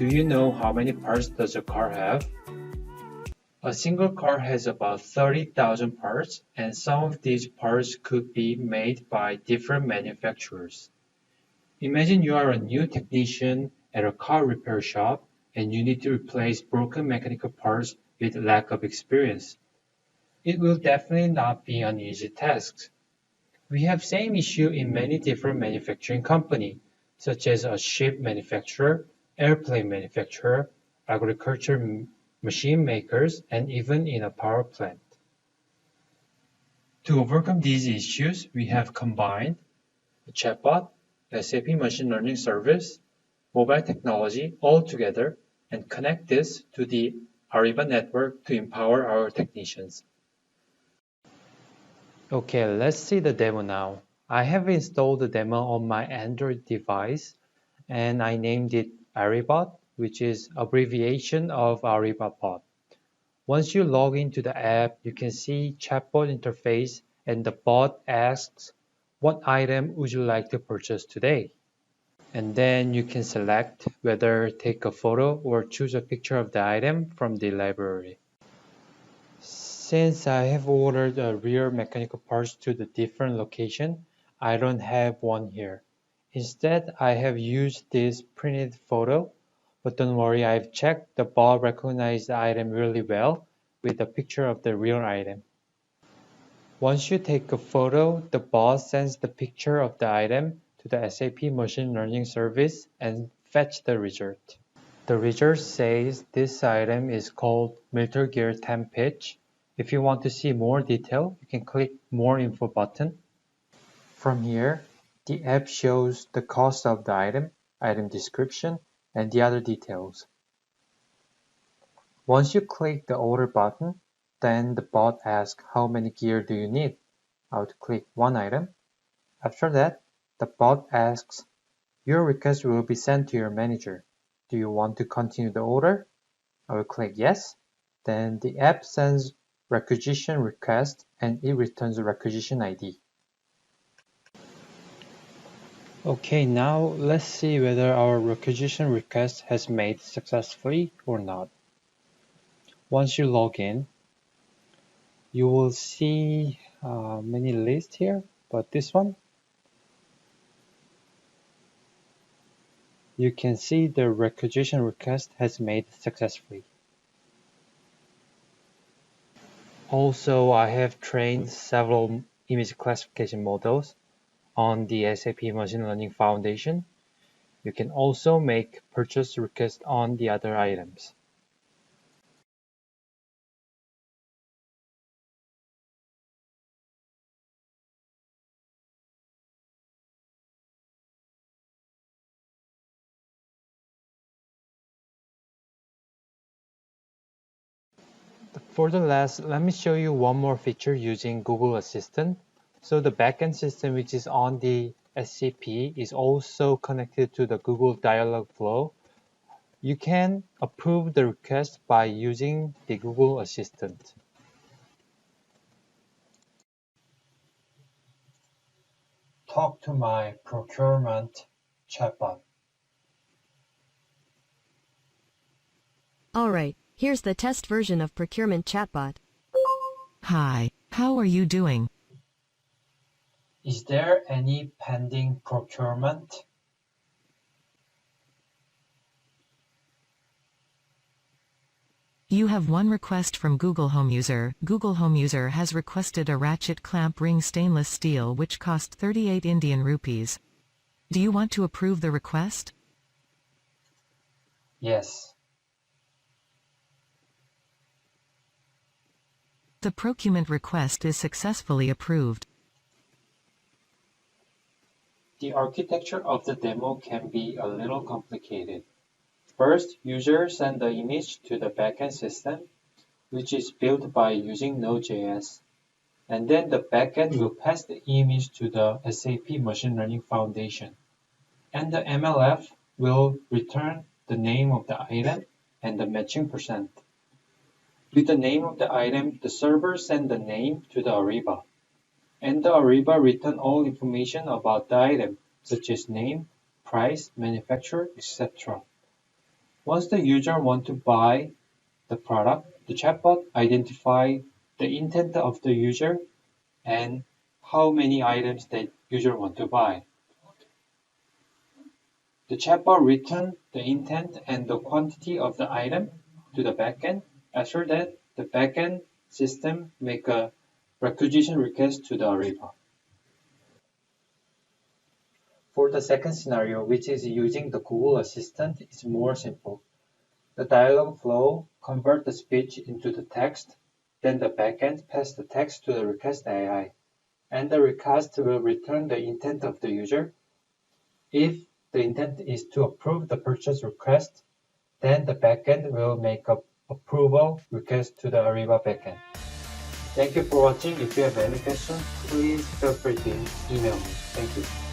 Do you know how many parts does a car have? A single car has about 30,000 parts, and some of these parts could be made by different manufacturers. Imagine you are a new technician at a car repair shop and you need to replace broken mechanical parts with lack of experience. It will definitely not be an easy task. We have same issue in many different manufacturing companies, such as a ship manufacturer, airplane manufacturer, agriculture machine makers, and even in a power plant. To overcome these issues, we have combined a chatbot, SAP machine learning service, mobile technology all together and connect this to the Ariba network to empower our technicians. Okay, let's see the demo now. I have installed the demo on my Android device and I named it Aribot, which is abbreviation of Aribabot. Once you log into the app, you can see chatbot interface and the bot asks, what item would you like to purchase today? And then you can select whether take a photo or choose a picture of the item from the library. Since I have ordered rear mechanical parts to the different location, I don't have one here. Instead, I have used this printed photo, but don't worry, I've checked the bot recognized the item really well with a picture of the real item. Once you take a photo, the bot sends the picture of the item to the SAP machine learning service and fetch the result. The result says this item is called Milter Gear 10 pitch. If you want to see more detail, you can click More Info button. From here, the app shows the cost of the item description, and the other details. Once you click the Order button, then the bot asks how many gear do you need. I would click one item. After that, the bot asks, your request will be sent to your manager. Do you want to continue the order? I will click yes. Then the app sends requisition request and it returns the requisition ID. Okay, now let's see whether our requisition request has made successfully or not. Once you log in, you will see many lists here, but this one, you can see the requisition request has made successfully. Also, I have trained several image classification models on the SAP Machine Learning Foundation. You can also make purchase requests on the other items. For the last, let me show you one more feature using Google Assistant. So the backend system which is on the SCP is also connected to the Google Dialogflow. You can approve the request by using the Google Assistant. Talk to my procurement chatbot. Alright, here's the test version of Procurement Chatbot. Hi, how are you doing? Is there any pending procurement? You have one request from Google Home User. Google Home User has requested a ratchet clamp ring stainless steel which cost 38 Indian rupees. Do you want to approve the request? Yes. The procurement request is successfully approved. The architecture of the demo can be a little complicated. First, users send the image to the backend system, which is built by using Node.js. And then the backend will pass the image to the SAP Machine Learning Foundation. And the MLF will return the name of the item and the matching percent. With the name of the item, the server sends the name to the Ariba. And the Ariba return all information about the item, such as name, price, manufacturer, etc. Once the user wants to buy the product, the chatbot identifies the intent of the user and how many items the user wants to buy. The chatbot returns the intent and the quantity of the item to the backend. After that, the backend system makes a requisition request to the Ariba. For the second scenario, which is using the Google Assistant, it's more simple. The dialog flow converts the speech into the text, then the backend passes the text to the request AI, and the request will return the intent of the user. If the intent is to approve the purchase request, then the backend will make an approval request to the Ariba backend. Thank you for watching. If you have any questions, please feel free to email me. Thank you.